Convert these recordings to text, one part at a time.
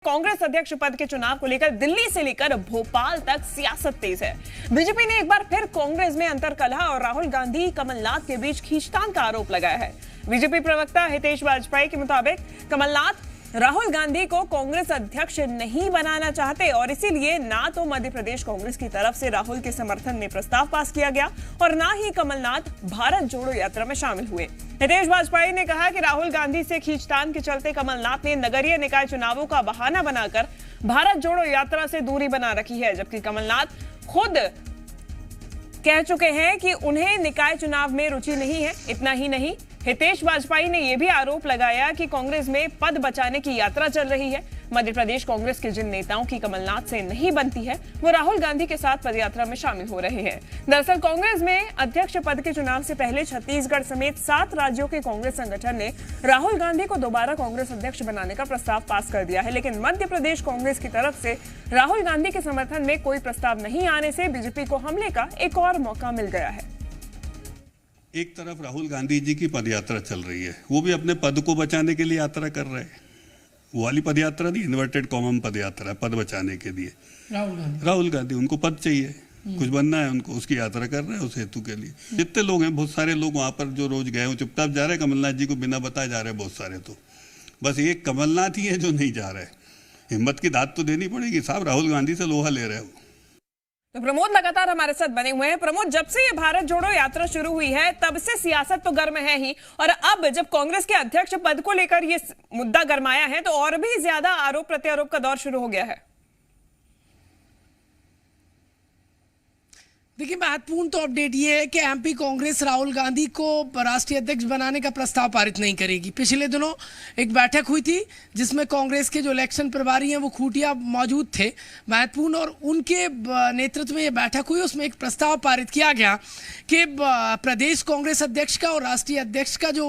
कांग्रेस अध्यक्ष पद के चुनाव को लेकर दिल्ली से लेकर भोपाल तक सियासत तेज है। बीजेपी ने एक बार फिर कांग्रेस में अंतर्कलह और राहुल गांधी कमलनाथ के बीच खींचतान का आरोप लगाया है। बीजेपी प्रवक्ता हितेश वाजपेयी के मुताबिक कमलनाथ राहुल गांधी को कांग्रेस अध्यक्ष नहीं बनाना चाहते और इसीलिए ना तो मध्य प्रदेश कांग्रेस की तरफ से राहुल के समर्थन में प्रस्ताव पास किया गया और ना ही कमलनाथ भारत जोड़ो यात्रा में शामिल हुए। हितेश वाजपेयी ने कहा कि राहुल गांधी से खींचतान के चलते कमलनाथ ने नगरीय निकाय चुनावों का बहाना बनाकर भारत जोड़ो यात्रा से दूरी बना रखी है, जबकि कमलनाथ खुद कह चुके हैं कि उन्हें निकाय चुनाव में रुचि नहीं है। इतना ही नहीं, हितेश वाजपेयी ने यह भी आरोप लगाया कि कांग्रेस में पद बचाने की यात्रा चल रही है। मध्य प्रदेश कांग्रेस के जिन नेताओं की कमलनाथ से नहीं बनती है वो राहुल गांधी के साथ पदयात्रा में शामिल हो रहे हैं। दरअसल कांग्रेस में अध्यक्ष पद के चुनाव से पहले छत्तीसगढ़ समेत 7 राज्यों के कांग्रेस संगठन ने राहुल गांधी को दोबारा कांग्रेस अध्यक्ष बनाने का प्रस्ताव पास कर दिया है, लेकिन मध्य प्रदेश कांग्रेस की तरफ से राहुल गांधी के समर्थन में कोई प्रस्ताव नहीं आने से बीजेपी को हमले का एक और मौका मिल गया है। एक तरफ राहुल गांधी जी की पदयात्रा चल रही है, वो भी अपने पद को बचाने के लिए यात्रा कर रहे हैं। वो वाली पदयात्रा नहीं, इन्वर्टेड कॉमन पदयात्रा, पद बचाने के लिए। राहुल गांधी उनको पद चाहिए, कुछ बनना है उनको, उसकी यात्रा कर रहे हैं उस हेतु के लिए। जितने लोग हैं, बहुत सारे लोग वहां पर जो रोज गए वो चुपचाप जा रहे हैं, कमलनाथ जी को बिना बताए जा रहे हैं बहुत सारे। तो बस एक कमलनाथ ही है जो नहीं जा रहे। हिम्मत की दाद तो देनी पड़ेगी साहब, राहुल गांधी से लोहा ले रहे हो। तो प्रमोद लगातार हमारे साथ बने हुए हैं। प्रमोद, जब से ये भारत जोड़ो यात्रा शुरू हुई है तब से सियासत तो गर्म है ही, और अब जब कांग्रेस के अध्यक्ष पद को लेकर ये मुद्दा गरमाया है तो और भी ज्यादा आरोप प्रत्यारोप का दौर शुरू हो गया है। देखिए, महत्वपूर्ण तो अपडेट ये है कि एमपी कांग्रेस राहुल गांधी को राष्ट्रीय अध्यक्ष बनाने का प्रस्ताव पारित नहीं करेगी। पिछले दिनों एक बैठक हुई थी जिसमें कांग्रेस के जो इलेक्शन प्रभारी हैं वो खूंटिया मौजूद थे, महत्वपूर्ण, और उनके नेतृत्व में ये बैठक हुई। उसमें एक प्रस्ताव पारित किया गया कि प्रदेश कांग्रेस अध्यक्ष का और राष्ट्रीय अध्यक्ष का जो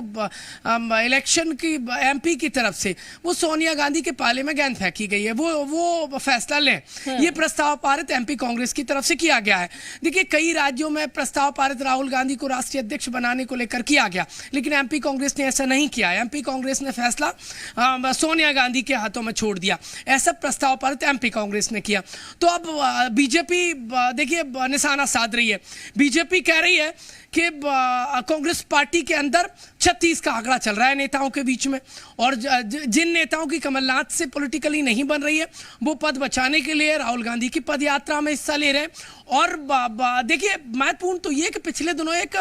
इलेक्शन की एमपी की तरफ से वो सोनिया गांधी के पाले में गेंद फेंकी गई है, वो फैसला लें। ये प्रस्ताव पारित एमपी कांग्रेस की तरफ से किया गया है। देखिए, कई राज्यों में प्रस्ताव पारित राहुल गांधी को राष्ट्रीय अध्यक्ष बनाने को लेकर किया गया, लेकिन एमपी कांग्रेस ने ऐसा नहीं किया। एमपी कांग्रेस ने फैसला सोनिया गांधी के हाथों में छोड़ दिया। ऐसा प्रस्ताव पारित एमपी कांग्रेस ने किया। तो अब बीजेपी देखिए निशाना साध रही है। बीजेपी कह रही है कि कांग्रेस पार्टी के अंदर 36 का आंकड़ा चल रहा है नेताओं के बीच में, और जिन नेताओं की कमलनाथ से पॉलिटिकली नहीं बन रही है वो पद बचाने के लिए राहुल गांधी की पद यात्रा में हिस्सा ले रहे हैं। और देखिए, महत्वपूर्ण तो ये कि पिछले दिनों एक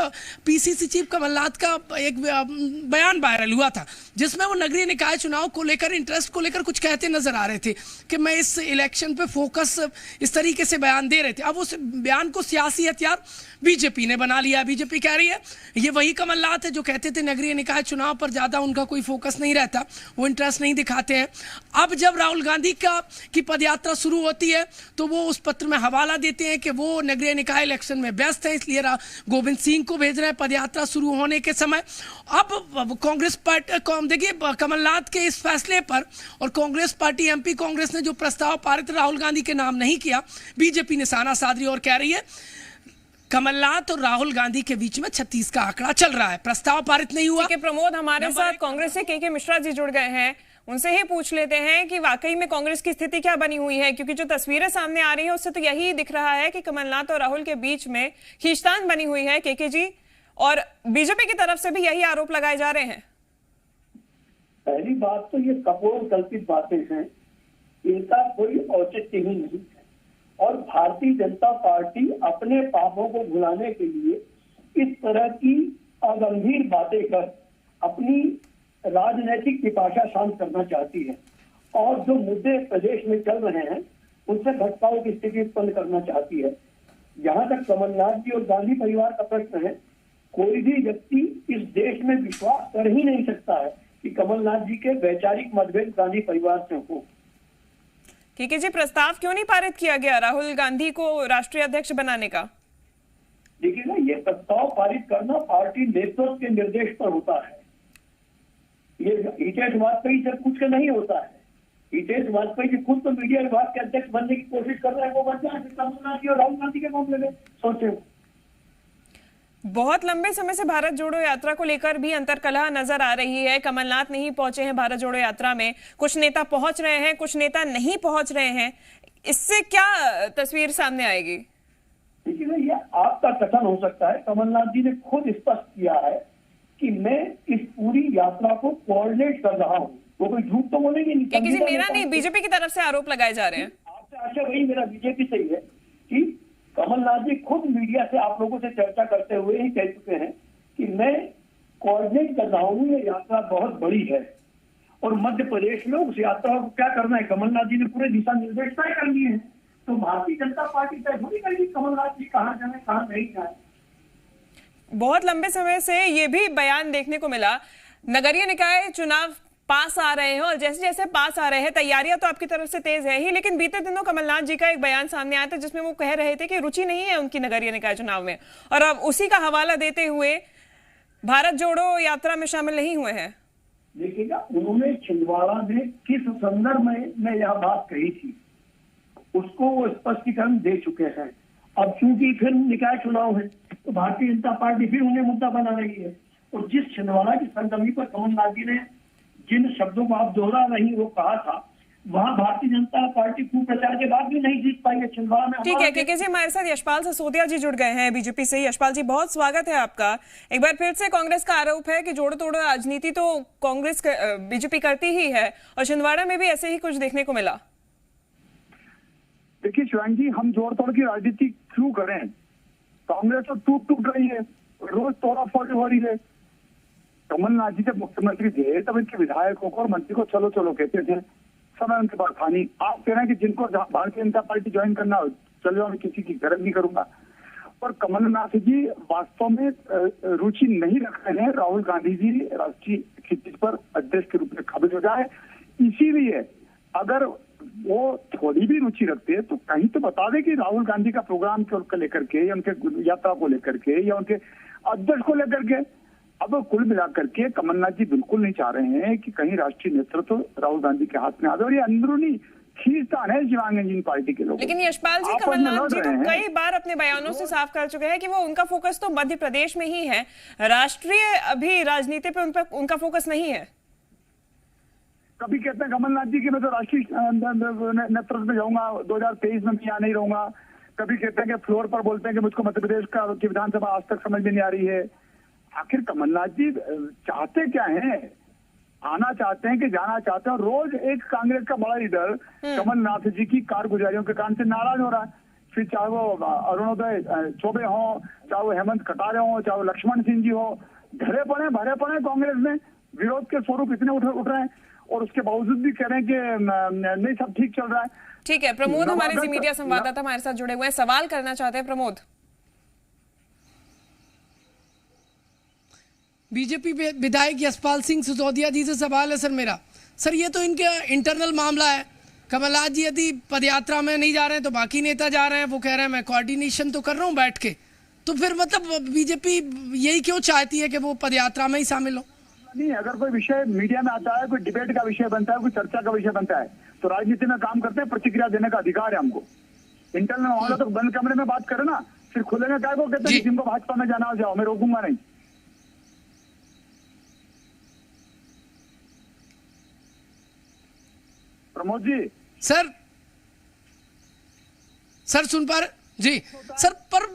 पीसीसी चीफ कमलनाथ का एक बयान वायरल हुआ था जिसमें वो नगरीय निकाय चुनाव को लेकर, इंटरेस्ट को लेकर कुछ कहते नजर आ रहे थे कि मैं इस इलेक्शन पे फोकस, इस तरीके से बयान दे रहे थे। अब उस बयान को सियासी हथियार बीजेपी ने बना लिया। बीजेपी कह रही है ये वही कमलनाथ है जो कहते थे नगरीय निकाय चुनाव पर ज्यादा उनका कोई फोकस नहीं रहता, वो इंटरेस्ट नहीं दिखाते हैं। अब जब राहुल गांधी की पदयात्रा शुरू होती है तो वो उस पत्र में हवाला देते हैं कि वो नगरीय निकाय इलेक्शन में व्यस्त है, इसलिए गोविंद सिंह को भेज रहे हैं पदयात्रा शुरू होने के समय। अब कांग्रेस पार्टी, देखिए कमलनाथ के इस फैसले पर और कांग्रेस पार्टी, एमपी कांग्रेस ने जो प्रस्ताव पारित राहुल गांधी के नाम नहीं किया, बीजेपी निशाना साध रही और कह रही है कमलनाथ और राहुल गांधी के बीच में 36 का आंकड़ा चल रहा है, प्रस्ताव पारित नहीं हुआ। प्रमोद, हमारे साथ कांग्रेस से के मिश्रा जी जुड़ गए हैं, उनसे ही पूछ लेते हैं कि वाकई में कांग्रेस की स्थिति क्या बनी हुई है, क्योंकि जो तस्वीरें सामने आ रही है उससे तो यही दिख रहा है कि कमलनाथ और राहुल के बीच में खींचतान बनी हुई है। के जी, और बीजेपी की तरफ से भी यही आरोप लगाए जा रहे हैं। पहली बात तो ये कपोल कल्पित बातें हैं, इनका कोई औचित्य ही नहीं है, और भारतीय जनता पार्टी अपने पापों को भुलाने के लिए इस तरह की अगंभीर बातें कर अपनी राजनीतिक पिपाशा शांत करना चाहती है, और जो मुद्दे प्रदेश में चल रहे हैं उनसे भटकाव की स्थिति उत्पन्न करना चाहती है। जहां तक कमलनाथ जी और गांधी परिवार का प्रश्न है, कोई भी व्यक्ति इस देश में विश्वास कर ही नहीं सकता है कि कमलनाथ जी के वैचारिक मतभेद गांधी परिवार से हो। ठीक है जी, प्रस्ताव क्यों नहीं पारित किया गया राहुल गांधी को राष्ट्रीय अध्यक्ष बनाने का? देखिए ना, ये प्रस्ताव पारित करना पार्टी नेतृत्व के निर्देश पर होता है। ये हितेश वाजपेयी से पूछ के नहीं होता है। हितेश वाजपेयी जी खुद तो मीडिया विभाग के अध्यक्ष बनने की कोशिश कर रहे हैं, वो बन जाए, कमलनाथ जी और राहुल गांधी के मामले में सोचे। बहुत लंबे समय से भारत जोड़ो यात्रा को लेकर भी अंतर्कलह नजर आ रही है। कमलनाथ नहीं पहुंचे हैं भारत जोड़ो यात्रा में, कुछ नेता पहुंच रहे हैं, कुछ नेता नहीं पहुंच रहे हैं। इससे क्या तस्वीर सामने आएगी? देखिए ना, ये आपका कथन हो सकता है। कमलनाथ जी ने खुद स्पष्ट किया है कि मैं इस पूरी यात्रा को कोऑर्डिनेट कर रहा हूँ। वो कोई झूठ तो बोलेंगे नहीं। किसी मेरा नहीं, बीजेपी की तरफ से आरोप लगाए जा रहे हैं। आपसे आशा वही मेरा बीजेपी से ही है कि कमलनाथ जी खुद मीडिया से आप लोगों से चर्चा करते हुए ही कह चुके हैं कि मैं कोऑर्डिनेट कर रहा हूँ, ये यात्रा बहुत बड़ी है और मध्य प्रदेश में उस यात्रा को क्या करना है कमलनाथ जी ने पूरे दिशा निर्देश तय कर लिए हैं। तो भारतीय जनता पार्टी तय थोड़ी करेगी कमलनाथ जी कहाँ जाए कहाँ नहीं जाए। बहुत लंबे समय से ये भी बयान देखने को मिला, नगरीय निकाय चुनाव पास आ रहे हैं और जैसे जैसे पास आ रहे हैं तैयारियां तो आपकी तरफ से तेज है ही, लेकिन बीते दिनों कमलनाथ जी का एक बयान सामने आया था जिसमें वो कह रहे थे कि रुचि नहीं है उनकी नगरीय निकाय चुनाव में, और अब उसी का हवाला देते हुए भारत जोड़ो यात्रा में शामिल नहीं हुए हैं। देखिएगा, उन्होंने छिंदवाड़ा में किस संदर्भ में यह बात कही थी उसको वो स्पष्टीकरण दे चुके हैं। अब चूंकि फिर निकाय चुनाव है तो भारतीय जनता पार्टी फिर उन्हें मुद्दा बना रही है। और जिस छिंदवाड़ा की सरजमी पर कमलनाथ जी ने जिन शब्दों को आप दोहरा नहीं वो कहा था, वहां भारतीय जनता पार्टी कुप्रचार के बाद भी नहीं जीत पाई है छिंदवाड़ा में। ठीक है, केके जी हमारे साथ यशपाल सिसोदिया जी जुड़ गए हैं बीजेपी से। यशपाल जी बहुत स्वागत है आपका। एक बार फिर से कांग्रेस का आरोप है कि जोड़ो तोड़ो राजनीति तो कांग्रेस बीजेपी करती ही है और छिंदवाड़ा में भी ऐसे ही कुछ देखने को मिला। देखिए शिवांगी जी, हम जोड़ तोड़ की राजनीति क्यों करें? कांग्रेस तो टूट रही है, रोज तोड़ा फोड़ी हो रही है। कमलनाथ जी जब मुख्यमंत्री थे तब इनके विधायकों को और मंत्री को चलो चलो कहते थे, समय उनके पास था नहीं। आप कह रहे हैं कि जिनको भारतीय जनता पार्टी ज्वाइन करना हो चल जाओ, मैं किसी की गरज नहीं करूंगा। और कमलनाथ जी वास्तव में रुचि नहीं रख रहे हैं राहुल गांधी जी राष्ट्रीय क्षितिज पर अध्यक्ष के रूप में काबिज हो जाए। इसीलिए अगर वो थोड़ी भी रुचि रखते हैं तो कहीं तो बता दें कि राहुल गांधी का प्रोग्राम को लेकर के या उनके यात्रा को लेकर के या उनके अध्यक्ष को लेकर के। अब कुल मिलाकर के कमलनाथ जी बिल्कुल नहीं चाह रहे हैं कि कहीं राष्ट्रीय नेतृत्व राहुल गांधी के हाथ में आ जाए, और ये अंदरूनी खींचतान है शिवांगी जी पार्टी के लोग। लेकिन यशपाल जी, कमलनाथ जी तो कई बार अपने बयानों से साफ कर चुके हैं कि वो उनका फोकस तो मध्य प्रदेश में ही है, राष्ट्रीय अभी राजनीति पे उनका फोकस नहीं है। कभी कहते हैं कमलनाथ जी कि मैं तो राष्ट्रीय नेतृत्व में जाऊंगा, 2023 में यहाँ नहीं रहूंगा। कभी कहते हैं कि फ्लोर पर बोलते हैं कि मुझको मध्य प्रदेश का विधानसभा आज तक समझ में नहीं आ रही है। आखिर कमलनाथ जी चाहते क्या हैं? आना चाहते हैं कि जाना चाहते हैं? रोज एक कांग्रेस का बड़ा लीडर कमलनाथ जी की कारगुजारियों के कारण से नाराज हो रहा है। फिर चाहे वो अरुणोदय चौबे हो, चाहे वो हेमंत कटारे हो, चाहे वो लक्ष्मण सिंह जी हो, भरे पड़े कांग्रेस में। विरोध के स्वरूप इतने उठ रहे हैं और उसके बावजूद भी कह रहे हैं कि नहीं सब ठीक चल रहा है। ठीक है, प्रमोद हमारे जी मीडिया संवाददाता हमारे साथ जुड़े हुए हैं, सवाल करना चाहते हैं। प्रमोद, बीजेपी विधायक यशपाल सिंह सिसोदिया जी से सवाल है सर मेरा। सर ये तो इनके इंटरनल मामला है। कमलनाथ जी यदि पदयात्रा में नहीं जा रहे हैं तो बाकी नेता जा रहे हैं, वो कह रहे हैं मैं कोऑर्डिनेशन तो कर रहा हूँ बैठ के। तो फिर मतलब बीजेपी यही क्यों चाहती है कि वो पदयात्रा में ही शामिल हो? नहीं, अगर कोई विषय मीडिया में आता है, कोई डिबेट का विषय बनता है, कोई चर्चा का विषय बनता है तो राजनीति में काम करते हैं, प्रतिक्रिया देने का अधिकार है हमको। इंटरनल मामला तो बंद कमरे में बात करें ना, फिर खुले में क्या को कहते हैं जिनको भाजपा में जाना हो जाओ, मैं रोकूंगा नहीं। प्रमोद जी सर सुन पा रहे जी सर, पर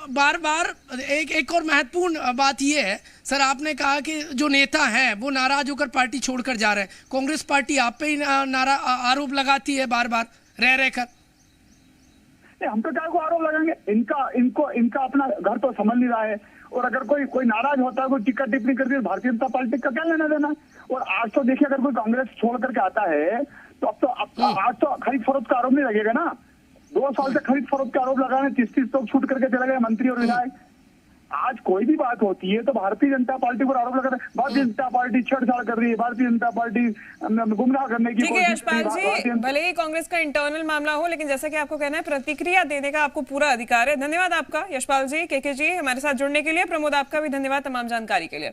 बार बार एक और महत्वपूर्ण बात यह है सर, आपने कहा कि जो नेता हैं वो नाराज होकर पार्टी छोड़कर जा रहे हैं। कांग्रेस पार्टी आप पे ही आरोप लगाती है बार बार रह कर। हम तो क्या को आरोप लगाएंगे? इनका अपना घर तो समझ नहीं रहा है। और अगर कोई नाराज होता है, कोई टिक्का टिप्पणी करती है, भारतीय जनता पार्टी का क्या लेना देना? और आज तो देखिए, अगर कोई कांग्रेस छोड़ करके आता है तो आज तो खरीद फरोख्त का आरोप नहीं लगेगा ना। 2 साल से खरीद फरोख्त का आरोप लगा रहे, 30 लोग छूट करके चले गए मंत्री और विधायक। आज कोई भी बात होती है तो भारतीय जनता पार्टी पर आरोप लगाते हैं भारतीय जनता पार्टी छेड़छाड़ कर रही है, भारतीय जनता पार्टी गुमराह करने की। ठीक है यशपाल जी, भले ही कांग्रेस का इंटरनल मामला हो, लेकिन जैसा कि आपको कहना है प्रतिक्रिया देने का आपको पूरा अधिकार है। धन्यवाद आपका यशपाल जी, केके जी हमारे साथ जुड़ने के लिए। प्रमोद आपका भी धन्यवाद तमाम जानकारी के लिए।